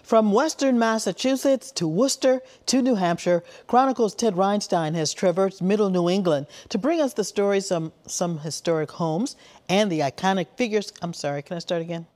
From western Massachusetts to Worcester to New Hampshire, Chronicles' Ted Reinstein has traversed middle New England to bring us the stories of some historic homes and the iconic figures. I'm sorry, can I start again?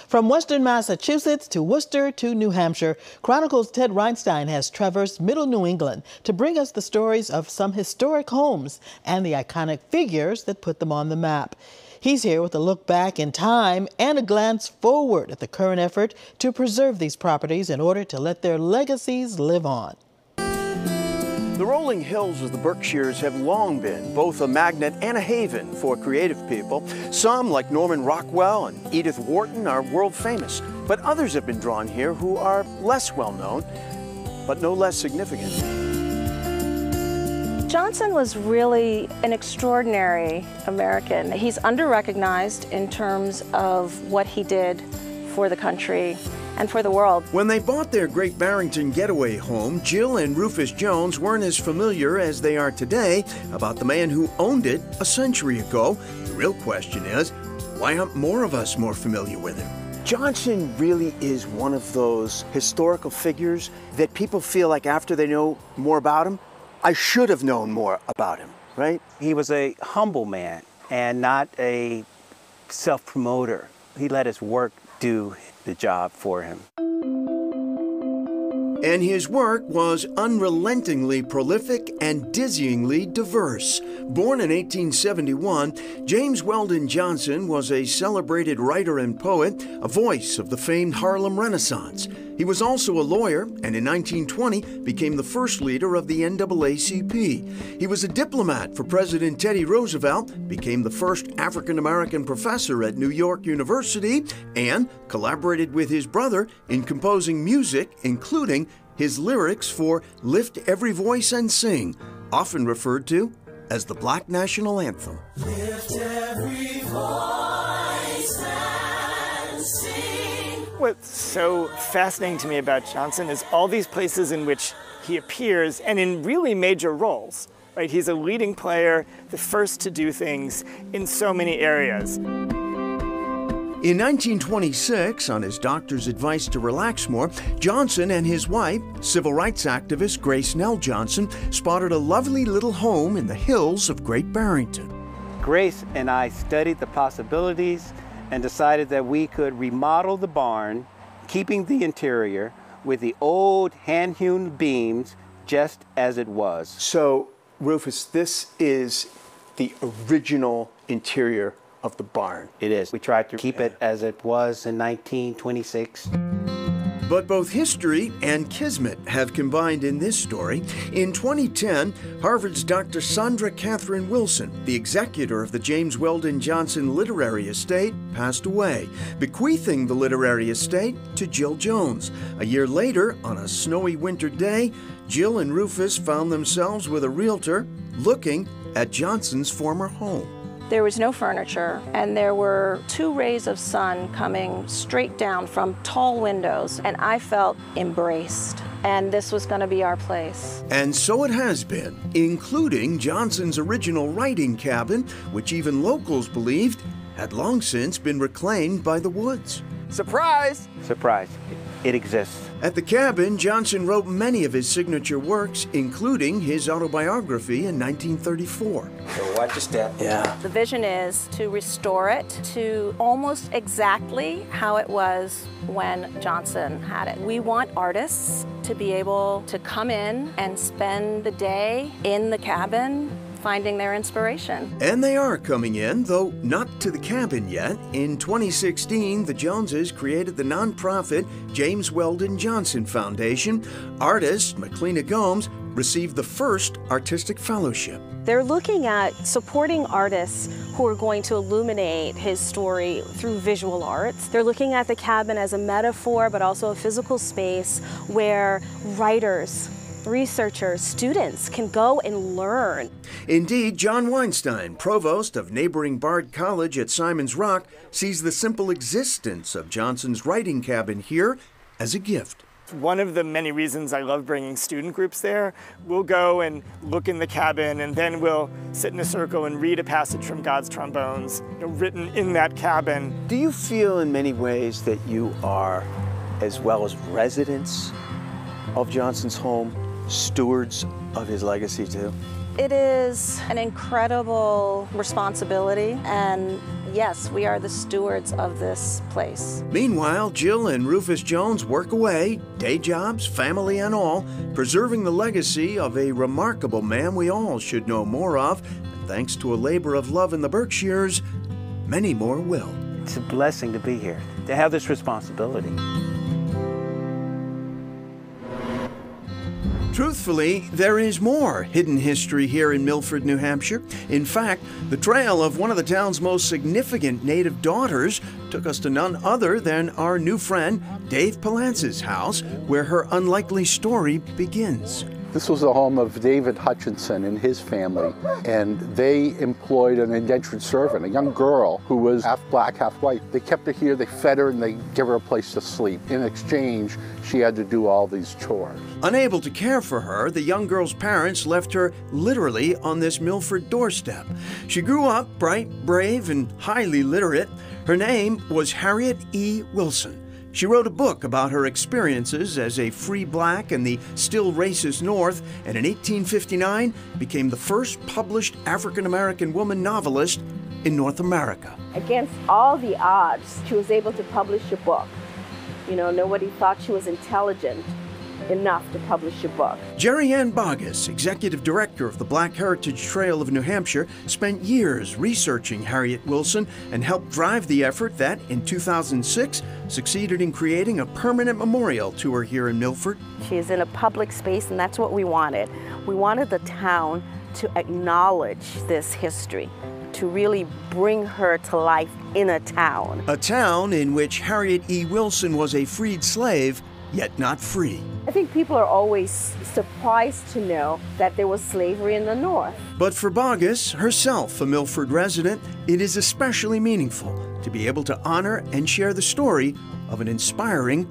From western Massachusetts to Worcester to New Hampshire, Chronicles' Ted Reinstein has traversed middle New England to bring us the stories of some historic homes and the iconic figures that put them on the map. He's here with a look back in time and a glance forward at the current effort to preserve these properties in order to let their legacies live on. The rolling hills of the Berkshires have long been both a magnet and a haven for creative people. Some, like Norman Rockwell and Edith Wharton, are world famous, but others have been drawn here who are less well known, but no less significant. Johnson was really an extraordinary American. He's under-recognized in terms of what he did for the country and for the world. When they bought their Great Barrington getaway home, Jill and Rufus Jones weren't as familiar as they are today about the man who owned it a century ago. The real question is, why aren't more of us more familiar with him? Johnson really is one of those historical figures that people feel like after they know more about him, I should have known more about him, right? He was a humble man and not a self-promoter. He let his work do the job for him. And his work was unrelentingly prolific and dizzyingly diverse. Born in 1871, James Weldon Johnson was a celebrated writer and poet, a voice of the famed Harlem Renaissance. He was also a lawyer, and in 1920 became the first leader of the NAACP. He was a diplomat for President Teddy Roosevelt, became the first African-American professor at New York University, and collaborated with his brother in composing music, including his lyrics for Lift Every Voice and Sing, often referred to as the Black National Anthem. Lift every voice and sing. What's so fascinating to me about Johnson is all these places in which he appears and in really major roles. Right? He's a leading player, the first to do things in so many areas. In 1926, on his doctor's advice to relax more, Johnson and his wife, civil rights activist Grace Nell Johnson, spotted a lovely little home in the hills of Great Barrington. Grace and I studied the possibilities and decided that we could remodel the barn, keeping the interior with the old hand-hewn beams just as it was. So, Rufus, this is the original interior of the barn. It is. We tried to keep it as it was in 1926. But both history and kismet have combined in this story. In 2010, Harvard's Dr. Sandra Catherine Wilson, the executor of the James Weldon Johnson Literary Estate, passed away, bequeathing the literary estate to Jill Jones. A year later, on a snowy winter day, Jill and Rufus found themselves with a realtor looking at Johnson's former home. There was no furniture, and there were 2 rays of sun coming straight down from tall windows, and I felt embraced, and this was going to be our place. And so it has been, including Johnson's original writing cabin, which even locals believed had long since been reclaimed by the woods. Surprise! Surprise. It exists. At the cabin, Johnson wrote many of his signature works, including his autobiography in 1934. So watch your step. Yeah. The vision is to restore it to almost exactly how it was when Johnson had it. We want artists to be able to come in and spend the day in the cabin finding their inspiration. And they are coming in, though not to the cabin yet. In 2016, the Joneses created the nonprofit James Weldon Johnson Foundation. Artist McLena Gomes received the first artistic fellowship. They're looking at supporting artists who are going to illuminate his story through visual arts. They're looking at the cabin as a metaphor, but also a physical space where writers researchers, students can go and learn. Indeed, John Weinstein, provost of neighboring Bard College at Simon's Rock, sees the simple existence of Johnson's writing cabin here as a gift. One of the many reasons I love bringing student groups there, we'll go and look in the cabin, and then we'll sit in a circle and read a passage from God's Trombones, written in that cabin. Do you feel in many ways that you are, as well as residents of Johnson's home, stewards of his legacy too? It is an incredible responsibility, and yes, we are the stewards of this place. Meanwhile, Jill and Rufus Jones work away, day jobs, family and all, preserving the legacy of a remarkable man we all should know more of. And thanks to a labor of love in the Berkshires, many more will. It's a blessing to be here, to have this responsibility. Truthfully, there is more hidden history here in Milford, New Hampshire. In fact, the trail of one of the town's most significant native daughters took us to none other than our new friend, Dave Palance's house, where her unlikely story begins. This was the home of David Hutchinson and his family, and they employed an indentured servant, a young girl who was half black, half white. They kept her here, they fed her, and they gave her a place to sleep. In exchange, she had to do all these chores. Unable to care for her, the young girl's parents left her literally on this Milford doorstep. She grew up bright, brave, and highly literate. Her name was Harriet E. Wilson. She wrote a book about her experiences as a free black in the still racist North, and in 1859 became the first published African-American woman novelist in North America. Against all the odds, she was able to publish a book. You know, nobody thought she was intelligent enough to publish a book. Jerry Ann Boggess, executive director of the Black Heritage Trail of New Hampshire, spent years researching Harriet Wilson and helped drive the effort that, in 2006, succeeded in creating a permanent memorial to her here in Milford. She's in a public space, and that's what we wanted. We wanted the town to acknowledge this history, to really bring her to life in a town. A town in which Harriet E. Wilson was a freed slave, yet not free. I think people are always surprised to know that there was slavery in the North. But for Boggess, herself a Milford resident, it is especially meaningful to be able to honor and share the story of an inspiring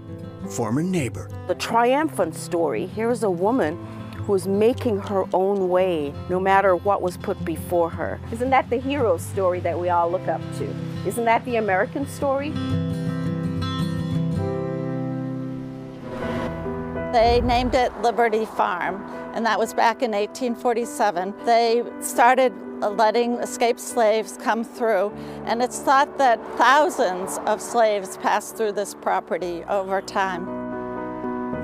former neighbor. The triumphant story, here is a woman who was making her own way no matter what was put before her. Isn't that the hero story that we all look up to? Isn't that the American story? They named it Liberty Farm, and that was back in 1847. They started letting escaped slaves come through, and it's thought that thousands of slaves passed through this property over time.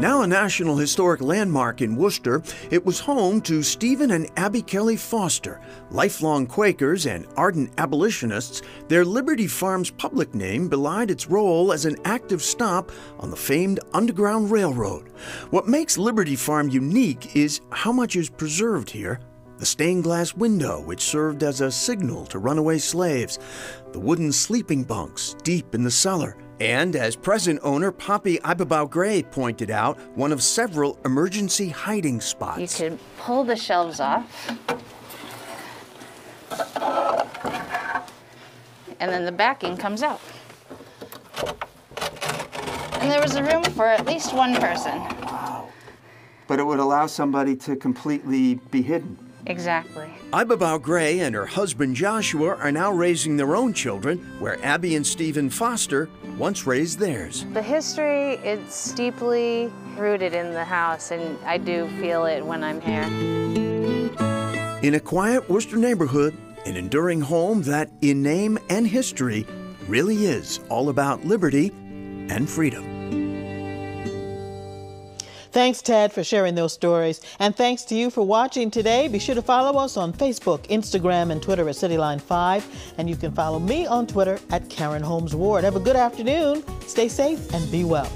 Now a National Historic Landmark in Worcester, it was home to Stephen and Abby Kelly Foster. Lifelong Quakers and ardent abolitionists, their Liberty Farm's public name belied its role as an active stop on the famed Underground Railroad. What makes Liberty Farm unique is how much is preserved here. The stained glass window, which served as a signal to runaway slaves, the wooden sleeping bunks deep in the cellar, and, as present owner Poppy Ibabau Gray pointed out, one of several emergency hiding spots. You could pull the shelves off, and then the backing comes out. And there was a room for at least one person. Wow. But it would allow somebody to completely be hidden. Exactly. Ibabau Gray and her husband Joshua are now raising their own children, where Abby and Stephen Foster once raised theirs. The history is deeply rooted in the house, and I do feel it when I'm here. In a quiet Worcester neighborhood, an enduring home that, in name and history, really is all about liberty and freedom. Thanks, Ted, for sharing those stories. And thanks to you for watching today. Be sure to follow us on Facebook, Instagram, and Twitter at Cityline 5. And you can follow me on Twitter at Karen Holmes Ward. Have a good afternoon. Stay safe and be well.